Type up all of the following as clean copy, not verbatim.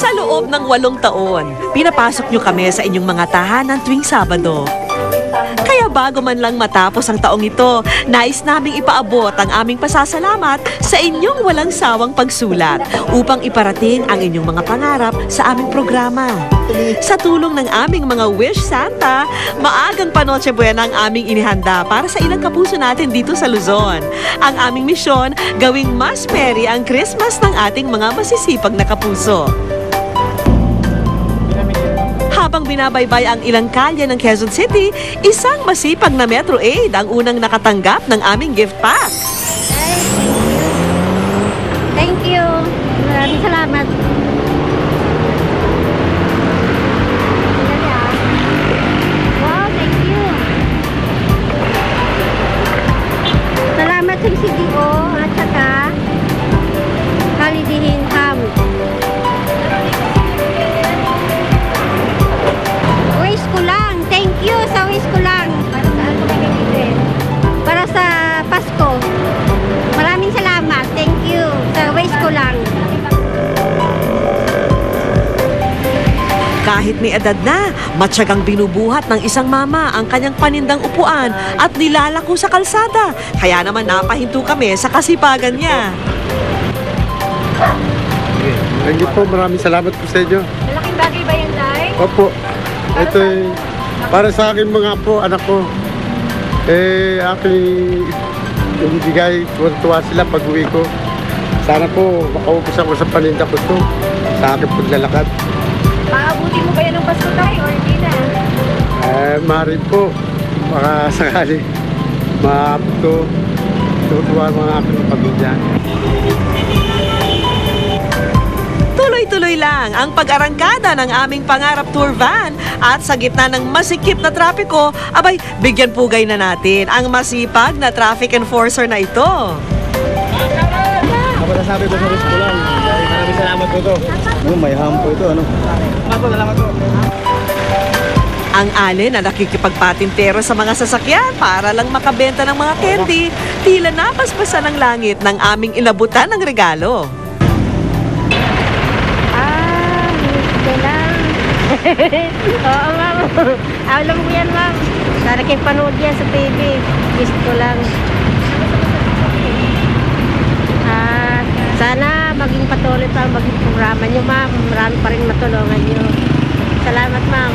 Sa loob ng 8 taon, pinapasok nyo kami sa inyong mga tahanan tuwing Sabado. Kaya bago man lang matapos ang taong ito, nais naming ipaabot ang aming pasasalamat sa inyong walang sawang pagsulat upang iparating ang inyong mga pangarap sa aming programa. Sa tulong ng aming mga Wish Santa, maagang pa-Noche Buena ang aming inihanda para sa ilang kapuso natin dito sa Luzon. Ang aming misyon, gawing mas merry ang Christmas ng ating mga masisipag na kapuso. Habang binabaybay ang ilang kalye ng Quezon City, isang masipag na Metro Aid ang unang nakatanggap ng aming gift pack. Thank you. Maraming salamat. Wow, thank you. Salamat sa CDO at saka Holiday Ham. Wish ko lang. Thank you sa wish ko lang. Para saan ko gagamitin? Para sa Pasko. Maraming salamat. Thank you sa wish ko lang. Kahit may edad na, matyagang binubuhat ng isang mama ang kanyang panindang upuan at nilalako sa kalsada. Kaya naman napahinto kami sa kasipagan niya. Thank you po. Maraming salamat po sa inyo. Malaking bagay ba yan, Day? Opo. Ito ay para sa akin mga po, anak ko. Aking ibigay, tuwa sila pag uwi ko. Sana po makaubos ako sa paninda ko to, sa aking paglalakad. Maabuti mo ba yan ng Pasko, Day, or hindi na? Maaaring po, baka sakali maabot ko. Tutuwa mga aking pamilya. Tuloy-tuloy lang ang pag-arangkada ng aming pangarap tour van at sa gitna ng masikip na trapiko, abay, bigyan pugay na natin ang masipag na traffic enforcer na ito. Ako nasabi ko sa wish ko lang. Maraming salamat po ito. May ham po ito, ano? Salamat po. Ang alin na nakikipagpatintero sa mga sasakyan para lang makabenta ng mga candy, tila napaspasan ng langit ng aming inabutan ng regalo. Oo, ma'am. Alam ko yan, ma'am. Sana kayo panood yan sa TV. Wish ko lang. Sana maging patuloy pa ang maging programa nyo, ma'am. Marami pa rin matulungan nyo. Salamat, ma'am.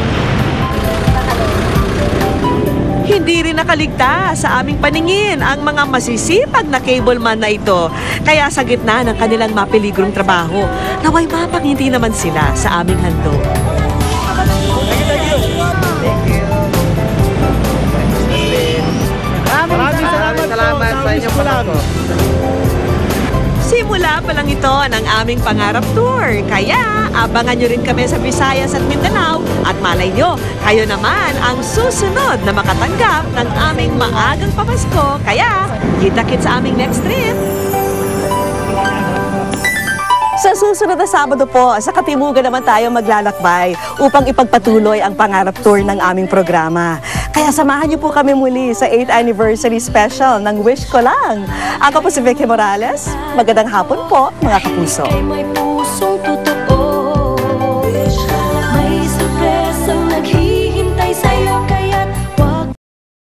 Hindi rin nakaligtas sa aming paningin ang mga masisipag na cable man na ito. Kaya sa gitna ng kanilang mapeligrong trabaho, naway mapangiti naman sila sa aming handog. Maraming salamat sa inyong palato. Simula pa lang ito ng aming pangarap tour. Kaya abangan nyo rin kami sa Visayas at Mindanao at malay nyo, kayo naman ang susunod na makatanggap ng aming maagang pamasko. Kaya kita-kits sa aming next trip. Sa susunod na Sabado po, sa Katimugan naman tayo maglalakbay upang ipagpatuloy ang pangarap tour ng aming programa. Kaya samahan niyo po kami muli sa 8th anniversary special ng Wish Ko Lang. Ako po si Vicky Morales. Magandang hapon po, mga kapuso.